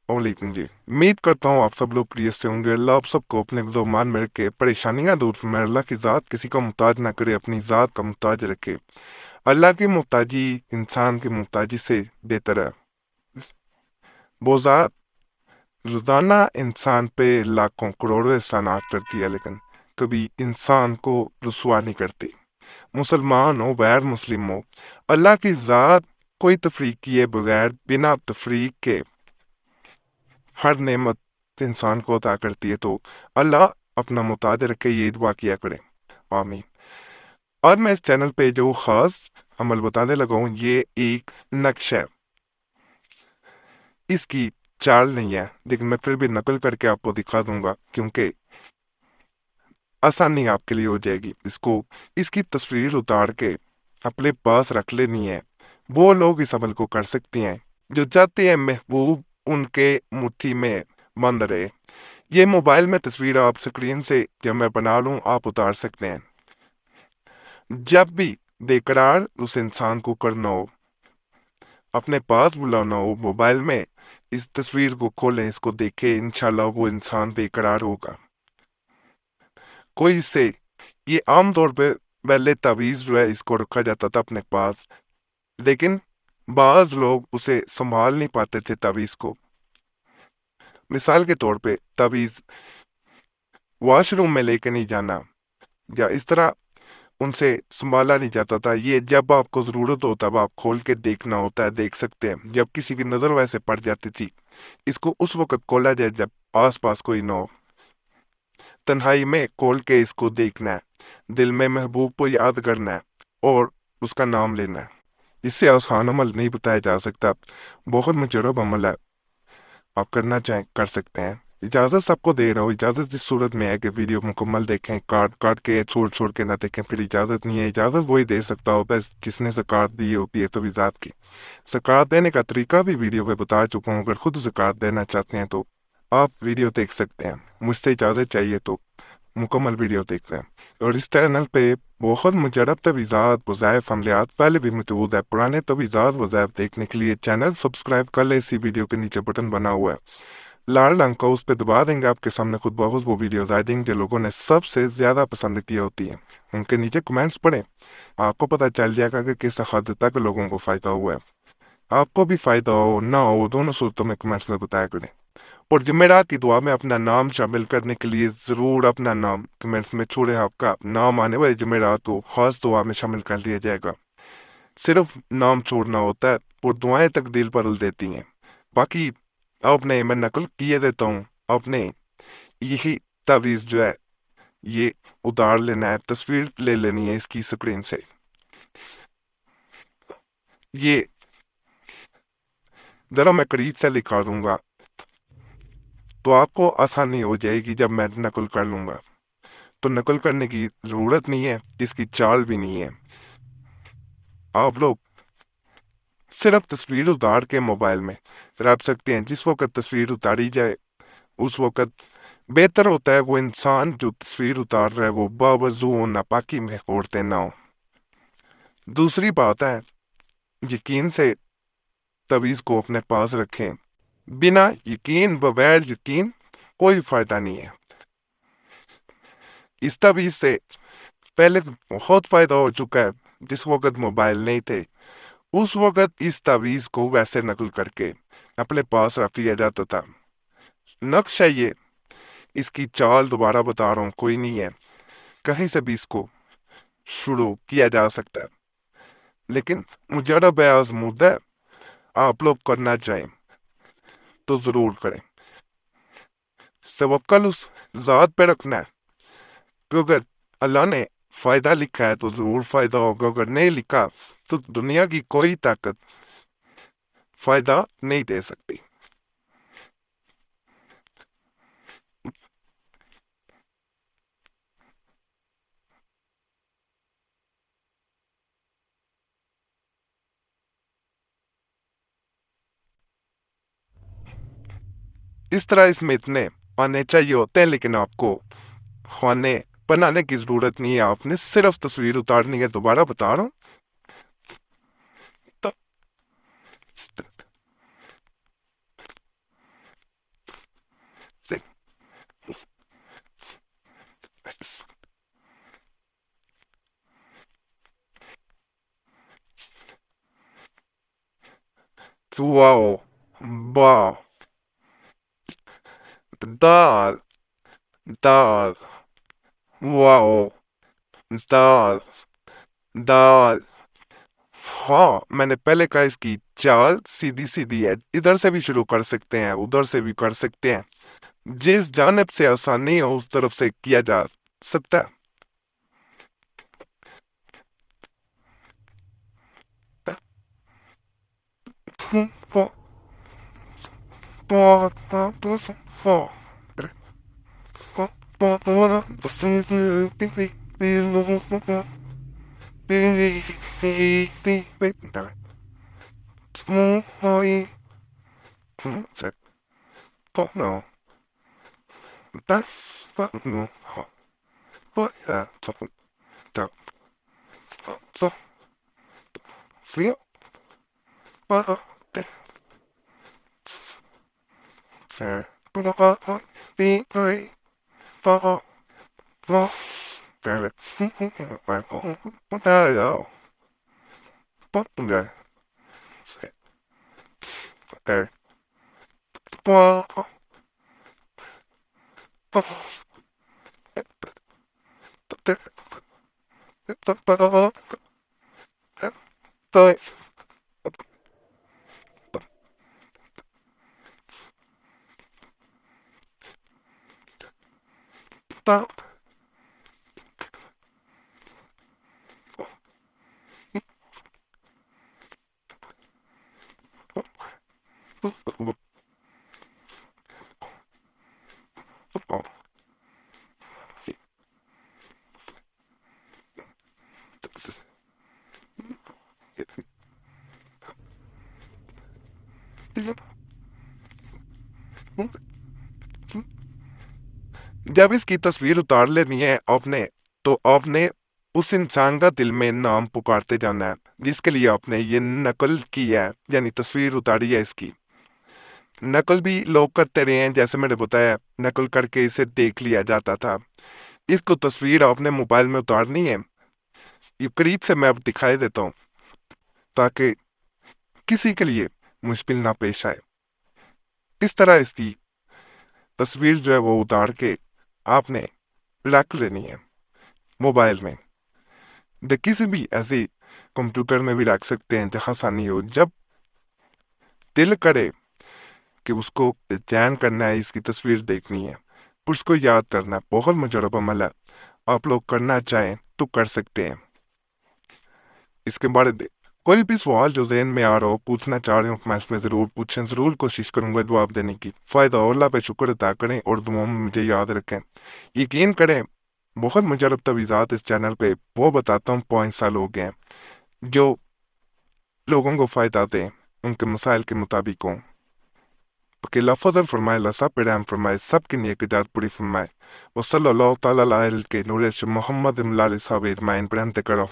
वालेकुम जी। उम्मीद करता हूँ आप सब लोग प्रिय से होंगे। अल्लाह आप सबको अपने मान में रखे, परेशानियां दूर फरमाए। अल्लाह की ज़ात किसी का मुहताज ना करे, अपनी ज़ात का मुहताज रखे। अल्लाह की मुहताजी इंसान की मुहताजी से बेहतर है। वो ज़ात रोजाना इंसान पे लाखों करोड़ों एहसानात करती है, लेकिन कभी इंसान को रुसवा नहीं करती। मुसलमान हो गैर मुस्लिम हो, अल्लाह की ज़ात कोई तफरीक किए बगैर, बिना तफरीक के हर नेमत इंसान को अता करती है। तो अल्लाह अपना मुताद रखे, ये दुआ किया करे। आमीन। और मैं इस चैनल पे जो खास अमल बताने लगा हूँ, ये एक नक्श है। इसकी चाल नहीं है, लेकिन मैं फिर भी नकल करके आपको दिखा दूंगा, क्योंकि आसानी आपके लिए हो जाएगी। इसकी तस्वीर उतार के अपने पास रख लेनी है। वो लोग इस अमल को कर सकते हैं जो चाहते हैं महबूब उनके मुट्ठी में बंद रहे। ये मोबाइल में तस्वीर आप स्क्रीन से जब मैं बना लूं, आप उतार सकते हैं। जब भी बेकरार उस इंसान को करना हो, अपने पास बुलाना हो, मोबाइल में इस तस्वीर को खोलें, इसको देखें, इंशाल्लाह वो इंसान बेकरार होगा। कोई इससे ये आमतौर पे पहले तावीज जो है इसको रखा जाता था अपने पास, लेकिन बाज लोग उसे संभाल नहीं पाते थे तावीज को। मिसाल के तौर पे तावीज वॉशरूम में लेके नहीं जाना, या इस तरह उनसे संभाला नहीं जाता था। ये जब आपको जरूरत हो तब आप खोल के देखना होता है, देख सकते हैं। जब किसी की नजर वैसे पड़ जाती थी, इसको उस वक्त खोला जाए जब आसपास कोई ना हो। तन्हाई में खोल के इसको देखना है, दिल में महबूब को याद करना है और उसका नाम लेना है। इससे आसान अमल नहीं बताया जा सकता, बहुत मुजरब अमल है। आप करना चाहें कर सकते हैं। इजाजत सबको दे रहा हूँ। इजाजत इस सूरत में है कि वीडियो मुकम्मल देखें, काट काट के छोड़ छोड़ के ना देखें, फिर इजाजत नहीं है। इजाजत वही दे सकता होता है जिसने ज़कात दी होती है। तो ज़कात की ज़कात देने का तरीका भी वीडियो पे बता चुका हूँ। अगर खुद ज़कात देना चाहते हैं तो आप वीडियो देख सकते हैं। मुझसे इजाजत चाहिए तो मुकम्मल वीडियो देख रहे हैं। और इस चैनल पे बहुत मुजरब तवीज़ात वज़ाइफ अमलियात पहले भी मौजूद है। पुराने तवीज़ात वज़ाइफ देखने के लिए चैनल सब्सक्राइब कर ले। इसी वीडियो के नीचे बटन बना हुआ है लाल रंग का, उस पर दबा देंगे, आपके सामने खुद ब खुद वो वीडियोज आ जाएंगे जो लोगों ने सबसे ज्यादा पसंद की होती है। उनके नीचे कमेंट्स पढ़ें, आपको पता चल जाएगा कि किस हद तक लोगों को फायदा हुआ है। आपको भी फायदा हो ना हो, दोनों सूरतों में कमेंट्स में बताया करें। और जुमेरात की दुआ में अपना नाम शामिल करने के लिए जरूर अपना नाम कमेंट्स में छोड़े। आपका नाम आने वाले जुमेरात को खास दुआ में शामिल कर लिया जाएगा। सिर्फ नाम छोड़ना होता है और दुआएं तकदीर बदल देती हैं। बाकी आपने मैं नकल किए देता हूँ, आपने यही तावीज जो है ये उतार लेना है, तस्वीर ले लेनी है इसकी स्क्रीन से। ये जरा मैं करीब से दिखा दूंगा तो आपको आसानी हो जाएगी। जब मैं नकल कर लूंगा तो नकल करने की जरूरत नहीं है, इसकी चाल भी नहीं है। आप लोग सिर्फ तस्वीर उतार के मोबाइल में रख सकते हैं। जिस वक्त तस्वीर उतारी जाए उस वक्त बेहतर होता है वो इंसान जो तस्वीर उतार रहा है वो बावजू नापाकी में औरतें ना हो। दूसरी बात है, यकीन से तवीज को अपने पास रखें। बिना यकीन बगैर यकीन कोई फायदा नहीं है। इस तवीज से पहले तो बहुत फायदा हो चुका है। जिस वक्त मोबाइल नहीं थे उस वक्त इस तावीज को वैसे नकल करके अपने पास रख लिया जाता था। नक्श है ये, इसकी चाल दोबारा बता रहा हूं, कोई नहीं है, कहीं से भी इसको शुरू किया जा सकता है। लेकिन मुजरब है, आजमूदा है। आप लोग करना चाहें तो जरूर करें। तवक्कल उस जात पे रखना है कि अगर अल्लाह ने फायदा लिखा है तो जरूर फायदा होगा, अगर नहीं लिखा तो दुनिया की कोई ताकत फायदा नहीं दे सकती। इस तरह इसमें इतने आने चाहिए होते हैं, लेकिन आपको खाने बनाने की जरूरत नहीं है। आपने सिर्फ तस्वीर उतारनी है। दोबारा बता रहा हूँ, तो wow, ba, dal, dal, wow, dal, dal. हाँ, मैंने पहले कहा इसकी चाल सीधी सीधी है, इधर से भी शुरू कर सकते हैं, उधर से भी कर सकते हैं, जिस जानिब से आसानी हो उस तरफ से किया जा सकता है। No, that's no, but yeah, something that so feel, but sir, but the I for for very what the hell, but the there, well, जब इसकी तस्वीर उतार लेनी है आपने, तो आपने उस इंसान का दिल में नाम पुकारते जाना है जिसके लिए आपने ये नकल की है, यानी तस्वीर उतारी है इसकी। नकल भी लोग करते रहे हैं, जैसे मैंने बताया, नकल करके इसे देख लिया जाता था। इसको तस्वीर आपने मोबाइल में उतारनी है। ये करीब से मैं अब दिखाई देता हूँ ताकि किसी के लिए मुश्किल ना पेश आए। इस तरह इसकी तस्वीर जो है वो उतार के आपने रख लेनी है मोबाइल में। किसी भी ऐसे कंप्यूटर में भी रख सकते हैं जहां आसानी हो। जब दिल करे कि उसको चयन करना है, इसकी तस्वीर देखनी है, उसको याद करना है, बहुत मुजरब अमल है। आप लोग करना चाहें तो कर सकते हैं। इसके बारे में कोई भी सवाल जो ज़हन में आ रहा हो, पूछना चाह रहे हो, कमेंट्स में ज़रूर पूछें, ज़रूर कोशिश करूंगा जवाब देने की। फ़ायदा हो, अल्लाह पे शुक्र अदा करें और दुआओं में मुझे याद रखें। यकीन करें, बहुत मुजरब तवीज़ात इस चैनल पे वो बताता हूँ 5 साल हो गए हैं, जो लोगों को फ़ायदा दें, उनके मसाइल के मुताबिक हों। कि लफ़ज़ल फरमाए, लसा पे रहम फरमाए, सबकी नेक जात पूरी फरमाए। वसल्लल्लाहु तआला अला के नूर मोहम्मद इमलाल साहब इरमाइन पर अंत कर